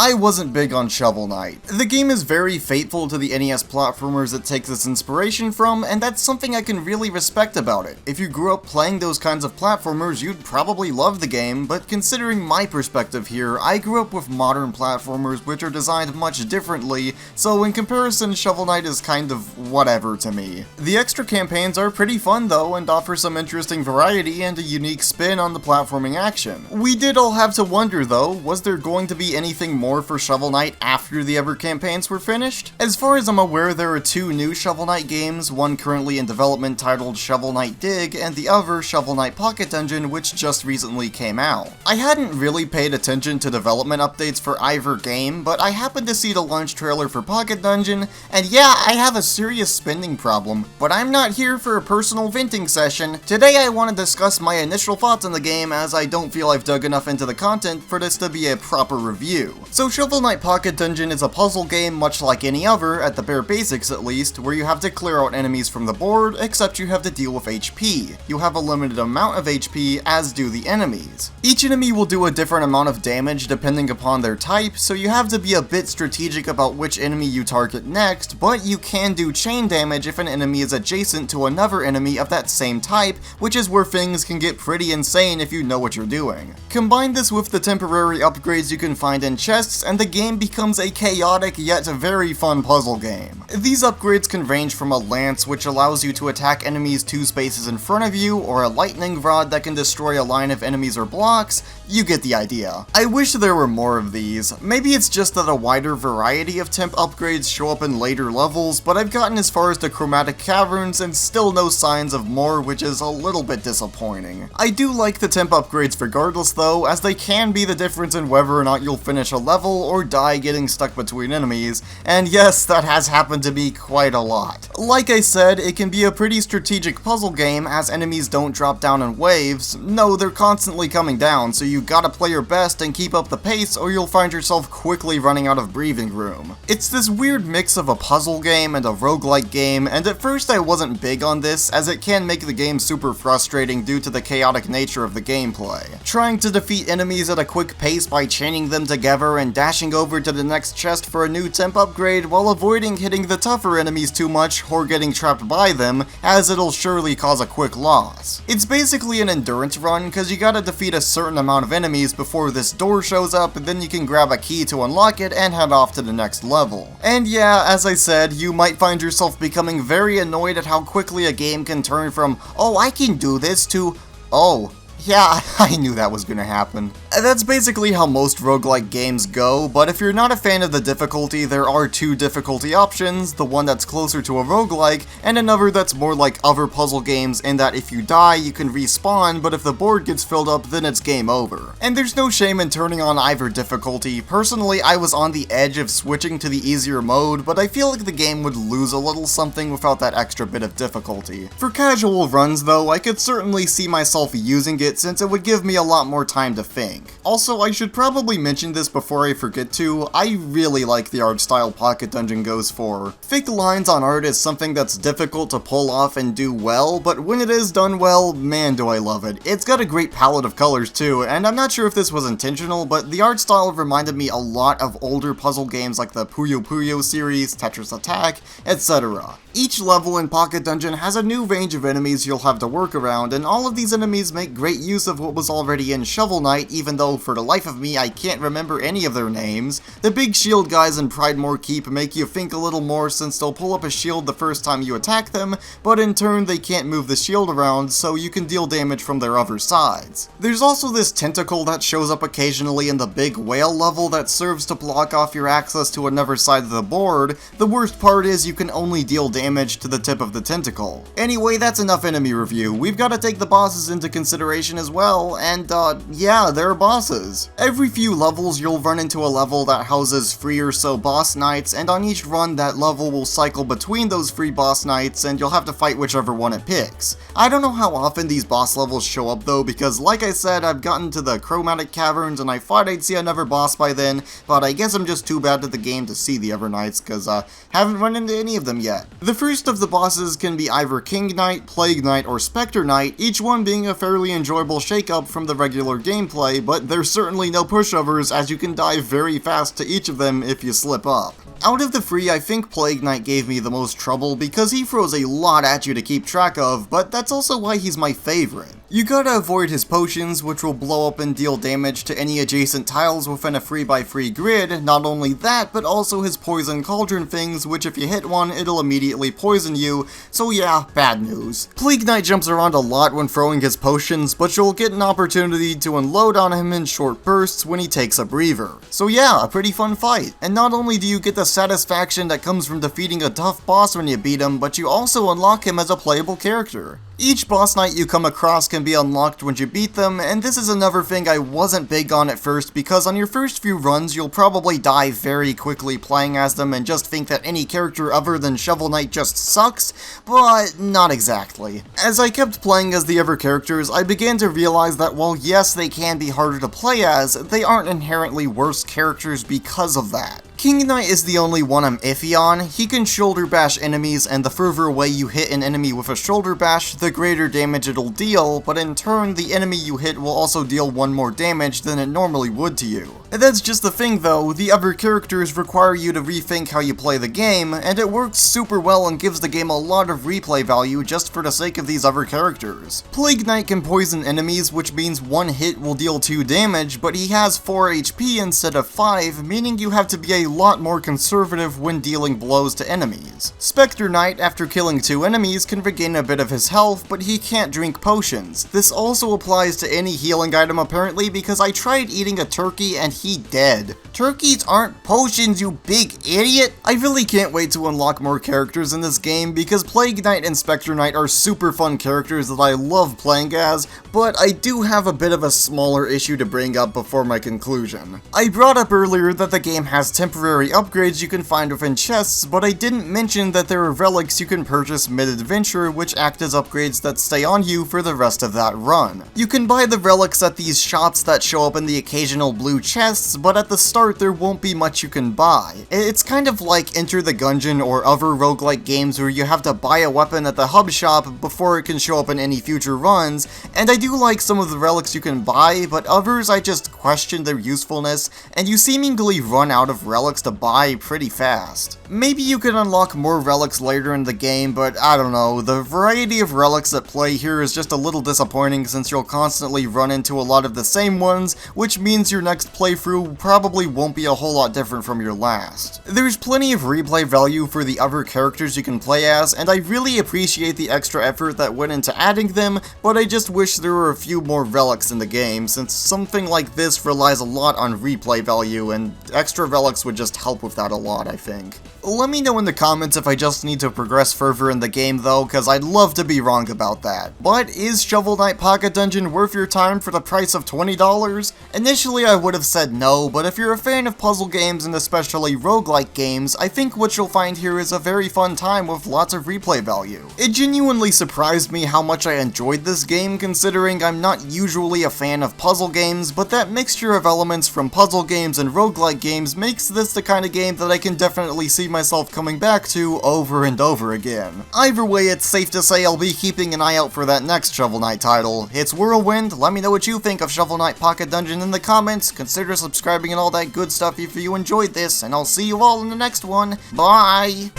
I wasn't big on Shovel Knight. The game is very faithful to the NES platformers it takes its inspiration from, and that's something I can really respect about it. If you grew up playing those kinds of platformers, you'd probably love the game, but considering my perspective here, I grew up with modern platformers which are designed much differently, so in comparison, Shovel Knight is kind of whatever to me. The extra campaigns are pretty fun though, and offer some interesting variety and a unique spin on the platforming action. We did all have to wonder though, was there going to be anything more for Shovel Knight after the other campaigns were finished? As far as I'm aware, there are 2 new Shovel Knight games, one currently in development titled Shovel Knight Dig, and the other Shovel Knight Pocket Dungeon, which just recently came out. I hadn't really paid attention to development updates for either game, but I happened to see the launch trailer for Pocket Dungeon, and yeah, I have a serious spending problem, but I'm not here for a personal venting session. Today I want to discuss my initial thoughts on the game, as I don't feel I've dug enough into the content for this to be a proper review. So Shovel Knight Pocket Dungeon is a puzzle game much like any other, at the bare basics at least, where you have to clear out enemies from the board, except you have to deal with HP. You have a limited amount of HP, as do the enemies. Each enemy will do a different amount of damage depending upon their type, so you have to be a bit strategic about which enemy you target next, but you can do chain damage if an enemy is adjacent to another enemy of that same type, which is where things can get pretty insane if you know what you're doing. Combine this with the temporary upgrades you can find in chests, and the game becomes a chaotic yet very fun puzzle game. These upgrades can range from a lance, which allows you to attack enemies 2 spaces in front of you, or a lightning rod that can destroy a line of enemies or blocks. You get the idea. I wish there were more of these. Maybe it's just that a wider variety of temp upgrades show up in later levels, but I've gotten as far as the chromatic caverns and still no signs of more, which is a little bit disappointing. I do like the temp upgrades regardless though, as they can be the difference in whether or not you'll finish a level or die getting stuck between enemies, and yes, that has happened to me quite a lot. Like I said, it can be a pretty strategic puzzle game, as enemies don't drop down in waves. No, they're constantly coming down, so you gotta play your best and keep up the pace, or you'll find yourself quickly running out of breathing room. It's this weird mix of a puzzle game and a roguelike game, and at first I wasn't big on this, as it can make the game super frustrating due to the chaotic nature of the gameplay. Trying to defeat enemies at a quick pace by chaining them together and dashing over to the next chest for a new temp upgrade while avoiding hitting the tougher enemies too much or getting trapped by them, as it'll surely cause a quick loss. It's basically an endurance run, cause you gotta defeat a certain amount of enemies before this door shows up, and then you can grab a key to unlock it and head off to the next level. And yeah, as I said, you might find yourself becoming very annoyed at how quickly a game can turn from, oh I can do this, to, oh, yeah, I knew that was gonna happen. That's basically how most roguelike games go, but if you're not a fan of the difficulty, there are 2 difficulty options, the one that's closer to a roguelike, and another that's more like other puzzle games in that if you die, you can respawn, but if the board gets filled up, then it's game over. And there's no shame in turning on either difficulty. Personally, I was on the edge of switching to the easier mode, but I feel like the game would lose a little something without that extra bit of difficulty. For casual runs though, I could certainly see myself using it, since it would give me a lot more time to think. Also, I should probably mention this before I forget to, I really like the art style Pocket Dungeon goes for. Thick lines on art is something that's difficult to pull off and do well, but when it is done well, man do I love it. It's got a great palette of colors too, and I'm not sure if this was intentional, but the art style reminded me a lot of older puzzle games like the Puyo Puyo series, Tetris Attack, etc. Each level in Pocket Dungeon has a new range of enemies you'll have to work around, and all of these enemies make great use of what was already in Shovel Knight, even though for the life of me I can't remember any of their names. The big shield guys in Pridemore Keep make you think a little more, since they'll pull up a shield the first time you attack them, but in turn they can't move the shield around, so you can deal damage from their other sides. There's also this tentacle that shows up occasionally in the big whale level that serves to block off your access to another side of the board. The worst part is you can only deal damage to the tip of the tentacle. Anyway, that's enough enemy review. We've got to take the bosses into consideration as well, and yeah, they're bosses. Every few levels you'll run into a level that houses 3 or so boss knights, and on each run that level will cycle between those 3 boss knights, and you'll have to fight whichever one it picks. I don't know how often these boss levels show up though, because like I said, I've gotten to the chromatic caverns and I thought I'd see another boss by then, but I guess I'm just too bad at the game to see the other knights, cause haven't run into any of them yet. The first of the bosses can be either King Knight, Plague Knight, or Spectre Knight, each one being a fairly enjoyable shake-up from the regular gameplay, but but there's certainly no pushovers as you can dive very fast to each of them if you slip up. Out of the three, I think Plague Knight gave me the most trouble because he throws a lot at you to keep track of, but that's also why he's my favorite. You gotta avoid his potions, which will blow up and deal damage to any adjacent tiles within a 3x3 grid. Not only that, but also his poison cauldron things, which if you hit one, it'll immediately poison you, so yeah, bad news. Plague Knight jumps around a lot when throwing his potions, but you'll get an opportunity to unload on him in short bursts when he takes a breather. So yeah, a pretty fun fight. And not only do you get the satisfaction that comes from defeating a tough boss when you beat him, but you also unlock him as a playable character. Each boss knight you come across can be unlocked when you beat them, and this is another thing I wasn't big on at first because on your first few runs you'll probably die very quickly playing as them and just think that any character other than Shovel Knight just sucks, but not exactly. As I kept playing as the other characters, I began to realize that while yes they can be harder to play as, they aren't inherently worse characters because of that. King Knight is the only one I'm iffy on. He can shoulder bash enemies, and the further away you hit an enemy with a shoulder bash, the greater damage it'll deal, but in turn, the enemy you hit will also deal one more damage than it normally would to you. And that's just the thing though, the other characters require you to rethink how you play the game, and it works super well and gives the game a lot of replay value just for the sake of these other characters. Plague Knight can poison enemies, which means one hit will deal 2 damage, but he has 4 HP instead of 5, meaning you have to be a lot more conservative when dealing blows to enemies. Spectre Knight, after killing 2 enemies, can regain a bit of his health, but he can't drink potions. This also applies to any healing item apparently, because I tried eating a turkey and he dead. Turkeys aren't potions, you big idiot! I really can't wait to unlock more characters in this game, because Plague Knight and Spectre Knight are super fun characters that I love playing as, but I do have a bit of a smaller issue to bring up before my conclusion. I brought up earlier that the game has temporary upgrades you can find within chests, but I didn't mention that there are relics you can purchase mid-adventure which act as upgrades that stay on you for the rest of that run. You can buy the relics at these shops that show up in the occasional blue chests, but at the start there won't be much you can buy. It's kind of like Enter the Gungeon or other roguelike games where you have to buy a weapon at the hub shop before it can show up in any future runs, and I do like some of the relics you can buy, but others I just question their usefulness, and you seemingly run out of relics to buy pretty fast. Maybe you can unlock more relics later in the game, but I don't know, the variety of relics at play here is just a little disappointing since you'll constantly run into a lot of the same ones, which means your next playthrough probably won't be a whole lot different from your last. There's plenty of replay value for the other characters you can play as, and I really appreciate the extra effort that went into adding them, but I just wish there were a few more relics in the game, since something like this relies a lot on replay value, and extra relics would just help with that a lot, I think. Let me know in the comments if I just need to progress further in the game though, cause I'd love to be wrong about that. But is Shovel Knight Pocket Dungeon worth your time for the price of $20? Initially I would have said no, but if you're a fan of puzzle games and especially roguelike games, I think what you'll find here is a very fun time with lots of replay value. It genuinely surprised me how much I enjoyed this game considering I'm not usually a fan of puzzle games, but that mixture of elements from puzzle games and roguelike games makes this the kind of game that I can definitely see myself coming back to over and over again. Either way, it's safe to say I'll be keeping an eye out for that next Shovel Knight title. It's Wyrlwind. Let me know what you think of Shovel Knight Pocket Dungeon in the comments. Consider subscribing and all that good stuff if you enjoyed this, and I'll see you all in the next one. Bye!